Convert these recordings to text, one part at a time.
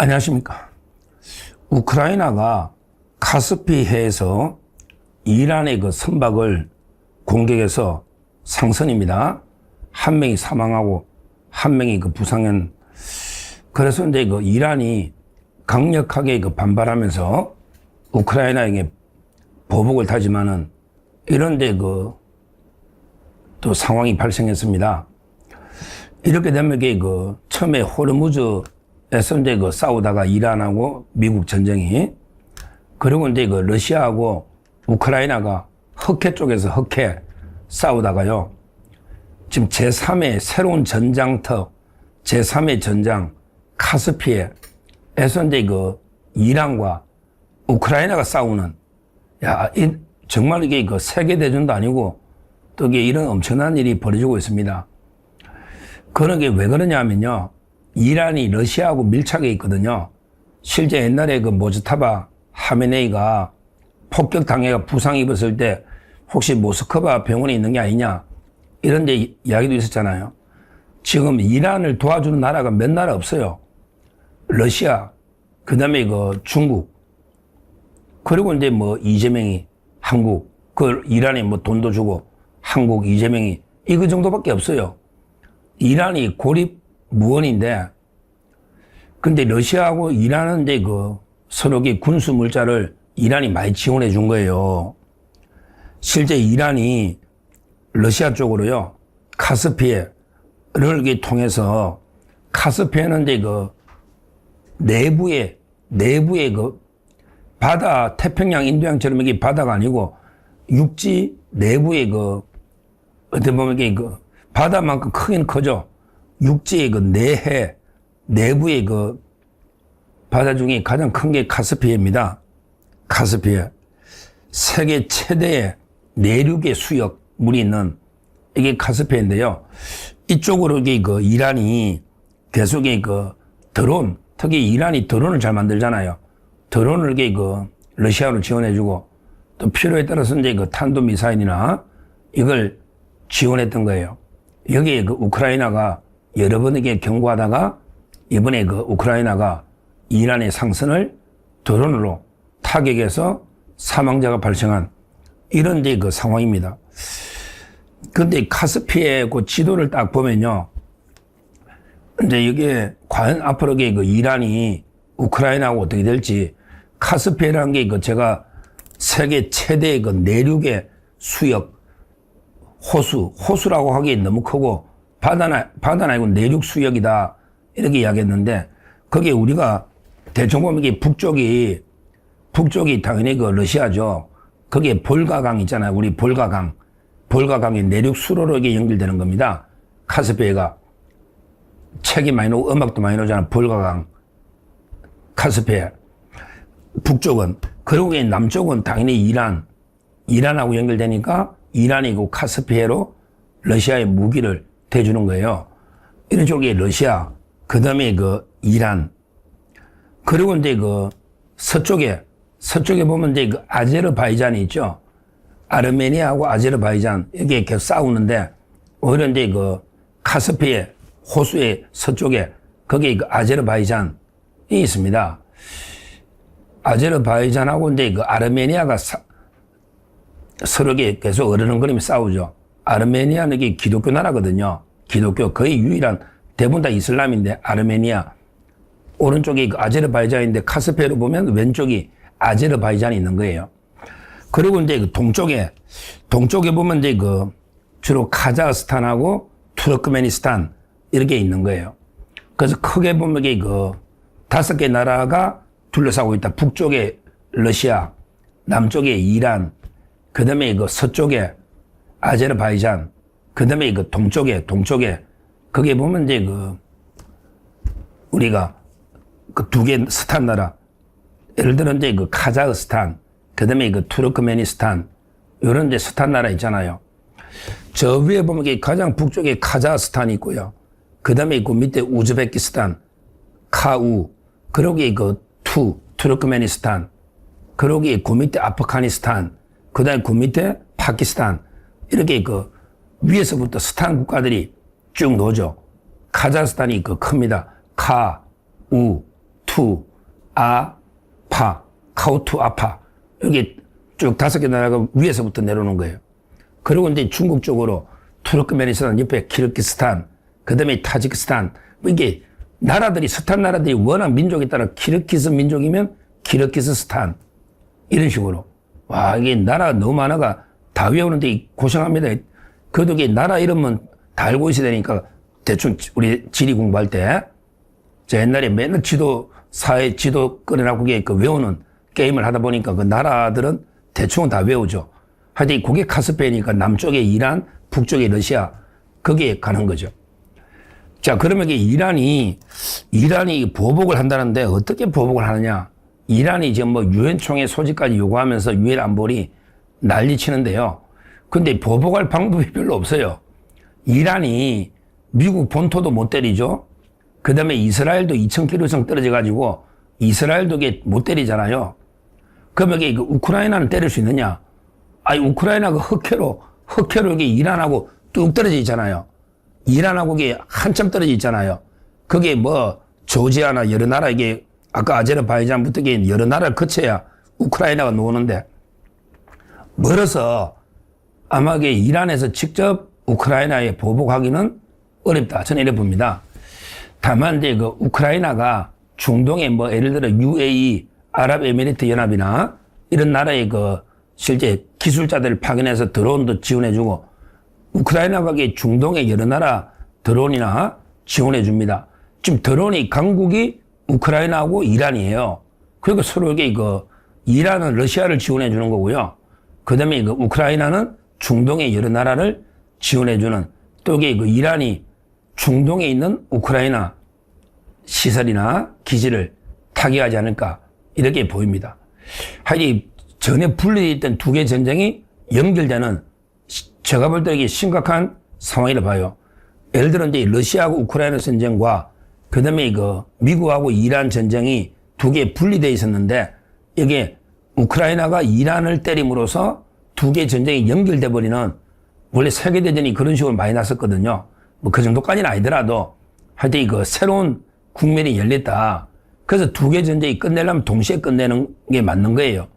안녕하십니까. 우크라이나가 카스피해에서 이란의 그 선박을 공격해서 상선입니다. 한 명이 사망하고 한 명이 그 부상한. 그래서 이제 그 이란이 강력하게 그 반발하면서 우크라이나에게 보복을 타지만은 이런데 그 또 상황이 발생했습니다. 이렇게 되면 그 처음에 호르무즈에서 이제 그 싸우다가 이란하고 미국 전쟁이, 그리고 이제 그 러시아하고 우크라이나가 흑해 쪽에서 흑해 싸우다가요. 지금 제3의 새로운 전장터, 제3의 전장 카스피해에서 이제 그 이란과 우크라이나가 싸우는, 정말 이게 그 세계대전도 아니고 또 이게 이런 엄청난 일이 벌어지고 있습니다. 그런 게 왜 그러냐면요. 이란이 러시아하고 밀착해 있거든요. 실제 옛날에 그 모즈타바 하메네이가 폭격당해가 부상 입었을 때 혹시 모스크바 병원에 있는 게 아니냐, 이런 데 이야기도 있었잖아요. 지금 이란을 도와주는 나라가 몇 나라 없어요. 러시아, 그 다음에 그 중국, 그리고 이제 뭐 이재명이 한국, 그 이란에 뭐 돈도 주고 한국 이재명이 이거 정도밖에 없어요. 이란이 고립 무원인데, 근데 러시아하고 이란은 이제 그 서로 군수 물자를 이란이 많이 지원해 준 거예요. 실제 이란이 러시아 쪽으로요, 카스피해를 통해서, 카스피해는 이제 그 내부에 그 바다, 태평양, 인도양처럼 이게 바다가 아니고 육지 내부에 그 어떻게 보면 이게 그 바다만큼 크긴 크죠. 육지의 그 내해, 내부의 그 바다 중에 가장 큰 게 카스피해입니다. 카스피해. 세계 최대의 내륙의 수역 물이 있는 이게 카스피해인데요. 이쪽으로 이게 그 이란이 계속 그 드론, 특히 이란이 드론을 잘 만들잖아요. 드론을 이게 그 러시아로 지원해주고 또 필요에 따라서 이제 그 탄도 미사일이나 이걸 지원했던 거예요. 여기에 그 우크라이나가 여러 번에게 경고하다가 이번에 그 우크라이나가 이란의 상선을 드론으로 타격해서 사망자가 발생한 이런 이제 그 상황입니다. 근데 카스피해 그 지도를 딱 보면요. 이제 이게 과연 앞으로 그 이란이 우크라이나하고 어떻게 될지, 카스피해라는 게 그 제가 세계 최대의 그 내륙의 수역, 호수라고 하기엔 너무 크고 바다는 아니고 내륙 수역이다, 이렇게 이야기했는데, 거기에 우리가 대충 보면 이게 북쪽이 당연히 그 러시아죠. 거기에 볼가강 있잖아요. 우리 볼가강이 내륙 수로로 이게 연결되는 겁니다. 카스피해가. 책이 많이 나오고 음악도 많이 나오잖아요. 볼가강, 카스피해. 북쪽은. 그리고 남쪽은 당연히 이란하고 연결되니까 이란이고 카스피해로 러시아의 무기를 대주는 거예요. 이런 쪽에 러시아, 그 다음에 그 이란. 그리고 이제 그 서쪽에 보면 이제 그 아제르바이잔이 있죠. 아르메니아하고 아제르바이잔, 이게 계속 싸우는데, 오히려 이제 그 카스피해 호수의 서쪽에, 거기에 그 아제르바이잔이 있습니다. 아제르바이잔하고 이제 그 아르메니아가 서로 계속 어르렁거리며 싸우죠. 아르메니아는 이게 기독교 나라거든요. 기독교 거의 유일한, 대부분 다 이슬람인데 아르메니아. 오른쪽이 그 아제르바이잔인데 카스피해로 보면 왼쪽이 아제르바이잔이 있는 거예요. 그리고 이제 그 동쪽에 보면 이제 그 주로 카자흐스탄하고 투르크메니스탄 이렇게 있는 거예요. 그래서 크게 보면 이게 그 5개 나라가 둘러싸고 있다. 북쪽에 러시아, 남쪽에 이란, 그 다음에 그 서쪽에 아제르바이잔, 그 다음에 그 동쪽에, 거기에 보면 이제 그 우리가 그 2개 스탄 나라, 예를 들어 이제 그 카자흐스탄, 그 다음에 그 투르크메니스탄, 요런 이제 스탄 나라 있잖아요. 저 위에 보면 가장 북쪽에 카자흐스탄이 있고요. 그 다음에 그 밑에 우즈베키스탄, 카우, 그리고 그 투르크메니스탄, 그리고 그 밑에 아프가니스탄, 그 다음에 그 밑에 파키스탄, 이렇게 그 위에서부터 스탄 국가들이 쭉 놓죠. 카자흐스탄이 그 큽니다. 카, 우, 투, 아, 파, 카오투, 아파. 여기 쭉 5개 나라가 위에서부터 내려오는 거예요. 그리고 이제 중국 쪽으로 투르크메니스탄, 옆에 키르기스탄, 그 다음에 타지키스탄, 이게 나라들이, 스탄 나라들이 워낙 민족에 따라 키르기스 민족이면 키르기스스탄. 이런 식으로. 와, 이게 나라가 너무 많아가 다 외우는데 고생합니다. 그래도 이게 나라 이름은 다 알고 있어야 되니까 대충 우리 지리 공부할 때, 저 옛날에 맨날 사회 지도 꺼내놓고 그 외우는 게임을 하다 보니까 그 나라들은 대충은 다 외우죠. 하여튼 그게 카스피해니까 남쪽에 이란, 북쪽에 러시아, 거기에 가는 거죠. 자, 그러면 이란이 보복을 한다는데 어떻게 보복을 하느냐. 이란이 지금 뭐 유엔 총회 소집까지 요구하면서 유엔 안보리 난리 치는데요. 근데 보복할 방법이 별로 없어요. 이란이 미국 본토도 못 때리죠. 그 다음에 이스라엘도 2,000km 이상 떨어져가지고 이스라엘도 이게 못 때리잖아요. 그러면 이게 우크라이나는 때릴 수 있느냐? 아니, 우크라이나가 흑해로 이게 이란하고 뚝 떨어져 있잖아요. 이란하고 이게 한참 떨어져 있잖아요. 그게 뭐, 조지아나 여러 나라 이게 아까 아제르바이잔부터 이게 여러 나라를 거쳐야 우크라이나가 나오는데 멀어서 아마 이게 이란에서 직접 우크라이나에 보복하기는 어렵다. 저는 이래 봅니다. 다만 이제 그 우크라이나가 중동에 뭐 예를 들어 UAE, 아랍에미리트 연합이나 이런 나라의 그 실제 기술자들을 파견해서 드론도 지원해주고 우크라이나가 중동의 여러 나라 드론이나 지원해줍니다. 지금 드론이 강국이 우크라이나하고 이란이에요. 그리고 서로 이게 이란은 러시아를 지원해주는 거고요. 그 다음에 우크라이나는 중동의 여러 나라를 지원해주는 또 이게 이란이 중동에 있는 우크라이나 시설이나 기지를 타격하지 않을까 이렇게 보입니다. 하여튼 전에 분리되어 있던 2개 전쟁이 연결되는 제가 볼 때 이게 심각한 상황이라 봐요. 예를 들어 이제 러시아하고 우크라이나 전쟁과 그 다음에 미국하고 이란 전쟁이 2개 분리되어 있었는데 이게 우크라이나가 이란을 때림으로써 2개 전쟁이 연결돼 버리는 원래 세계대전이 그런 식으로 많이 났었거든요. 뭐 그 정도까지는 아니더라도 하여튼 새로운 국면이 열렸다. 그래서 2개 전쟁이 끝내려면 동시에 끝내는 게 맞는 거예요.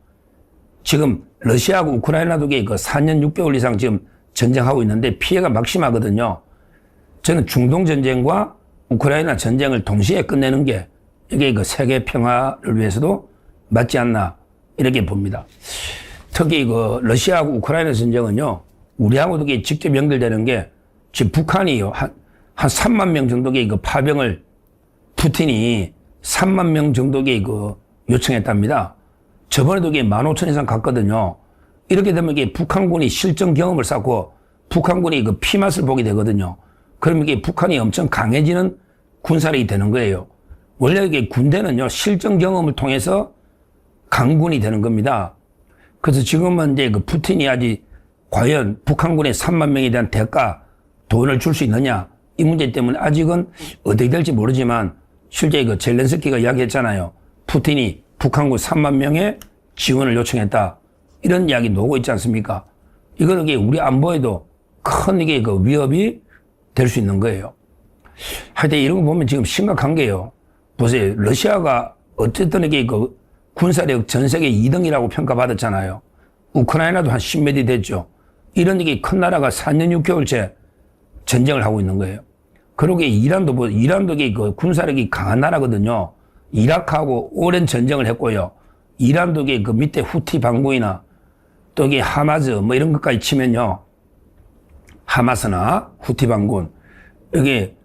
지금 러시아하고 우크라이나도 4년 6개월 이상 지금 전쟁하고 있는데 피해가 막심하거든요. 저는 중동 전쟁과 우크라이나 전쟁을 동시에 끝내는 게 이게 세계 평화를 위해서도 맞지 않나 이렇게 봅니다. 특히 러시아하고 우크라이나 전쟁은요, 우리하고도 직접 연결되는 게 지금 북한이요, 한 3만 명 정도의 파병을 푸틴이 3만 명 정도의 요청했답니다. 저번에도 15,000 이상 갔거든요. 이렇게 되면 북한군이 실전 경험을 쌓고 북한군이 피맛을 보게 되거든요. 그러면 북한이 엄청 강해지는 군사력이 되는 거예요. 원래 군대는요, 실전 경험을 통해서 강군이 되는 겁니다. 그래서 지금은 이제 푸틴이 아직 과연 북한군의 3만 명에 대한 대가, 돈을 줄 수 있느냐, 이 문제 때문에 아직은 어떻게 될지 모르지만 실제 젤렌스키가 이야기했잖아요. 푸틴이 북한군 3만 명의 지원을 요청했다. 이런 이야기 나오고 있지 않습니까? 이거는 우리 안보에도 큰 위협이 될 수 있는 거예요. 하여튼 이런 거 보면 지금 심각한 게요. 보세요. 러시아가 어쨌든 군사력 전 세계 2등이라고 평가받았잖아요. 우크라이나도 한 10몇이 됐죠. 이런 큰 나라가 4년 6개월째 전쟁을 하고 있는 거예요. 그러게 이란도 군사력이 강한 나라거든요. 이라크하고 오랜 전쟁을 했고요. 이란도 밑에 후티 반군이나 또 하마즈 뭐 이런 것까지 치면요. 하마스나 후티 반군. 이게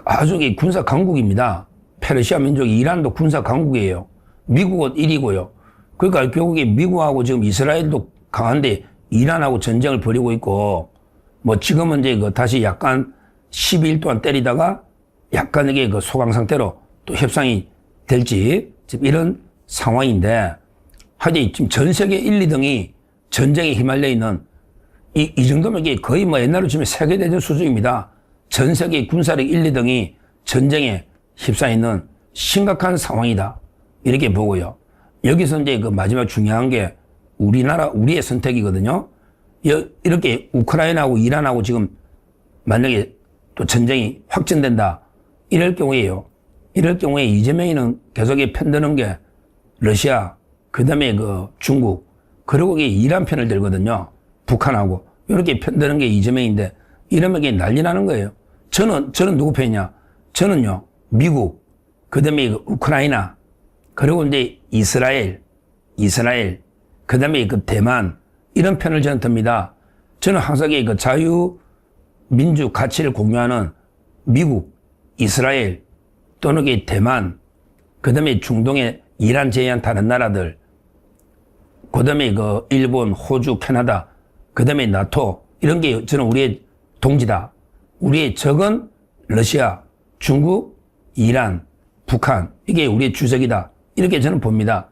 아주 군사 강국입니다. 페르시아 민족이 이란도 군사 강국이에요. 미국은 1위고요. 그러니까 결국에 미국하고 지금 이스라엘도 강한데 이란하고 전쟁을 벌이고 있고 뭐 지금은 이제 다시 약간 12일 동안 때리다가 약간 소강 상태로 또 협상이 될지 지금 이런 상황인데 하여튼 지금 전 세계 1, 2등이 전쟁에 휘말려 있는 이 정도면 거의 뭐 옛날로 치면 세계대전 수준입니다. 전 세계 군사력 1, 2등이 전쟁에 휩싸여 있는 심각한 상황이다. 이렇게 보고요. 여기서 이제 마지막 중요한 게 우리의 선택이거든요. 이렇게 우크라이나하고 이란하고 지금 만약에 또 전쟁이 확전된다. 이럴 경우에요. 이럴 경우에 이재명이는 계속 편드는 게 러시아, 그 다음에 그 중국, 그리고 이게 이란 편을 들거든요. 북한하고. 이렇게 편드는 게 이재명인데 이러면 이게 난리 나는 거예요. 저는 누구 편이냐? 저는요, 미국, 그 다음에 우크라이나, 그리고 이제 이스라엘, 그 다음에 그 대만, 이런 편을 저는 듭니다. 저는 항상 그 자유민주 가치를 공유하는 미국, 이스라엘, 또는 대만, 그 다음에 중동의 이란 제외한 다른 나라들, 그 다음에 그 일본, 호주, 캐나다, 그 다음에 나토, 이런 게 저는 우리의 동지다. 우리의 적은 러시아, 중국, 이란, 북한, 이게 우리의 주적이다. 이렇게 저는 봅니다.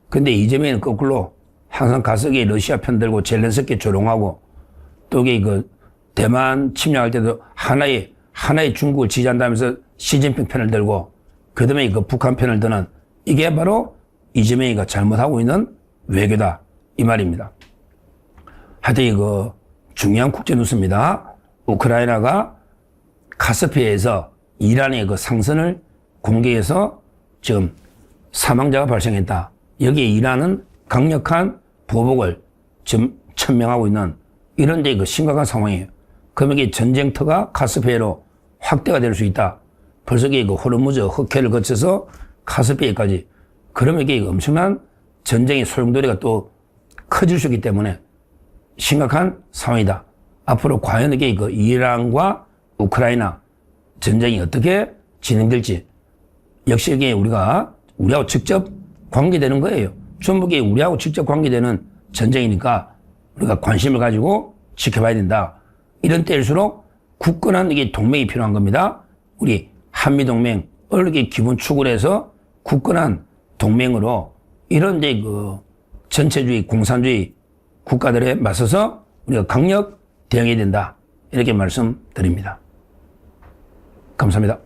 근데 이재명은 거꾸로 항상 가서 러시아 편 들고 젤렌스키 조롱하고 또 그 대만 침략할 때도 하나의 중국을 지지한다면서 시진핑 편을 들고 그 다음에 그 북한 편을 드는 이게 바로 이재명이가 잘못하고 있는 외교다. 이 말입니다. 하여튼 이거 중요한 국제 뉴스입니다. 우크라이나가 카스피해에서 이란의 그 상선을 공격해서 지금 사망자가 발생했다. 여기에 이란은 강력한 보복을 지금 천명하고 있는 이런 데 그 심각한 상황이에요. 그러면 이게 전쟁터가 카스피해로 확대가 될 수 있다. 벌써 이게 그 호르무즈 흑해를 거쳐서 카스피해까지. 그러면 이게 엄청난 전쟁의 소용돌이가 또 커질 수 있기 때문에 심각한 상황이다. 앞으로 과연 이게 그 이란과 우크라이나 전쟁이 어떻게 진행될지 역시 이게 우리하고 직접 관계되는 거예요. 전부 이게 우리하고 직접 관계되는 전쟁이니까 우리가 관심을 가지고 지켜봐야 된다. 이런 때일수록 굳건한 이게 동맹이 필요한 겁니다. 우리 한미동맹, 이렇게 기본 축을 해서 굳건한 동맹으로 이런 데 그 전체주의, 공산주의 국가들에 맞서서 우리가 강력 대응해야 된다. 이렇게 말씀드립니다. 감사합니다.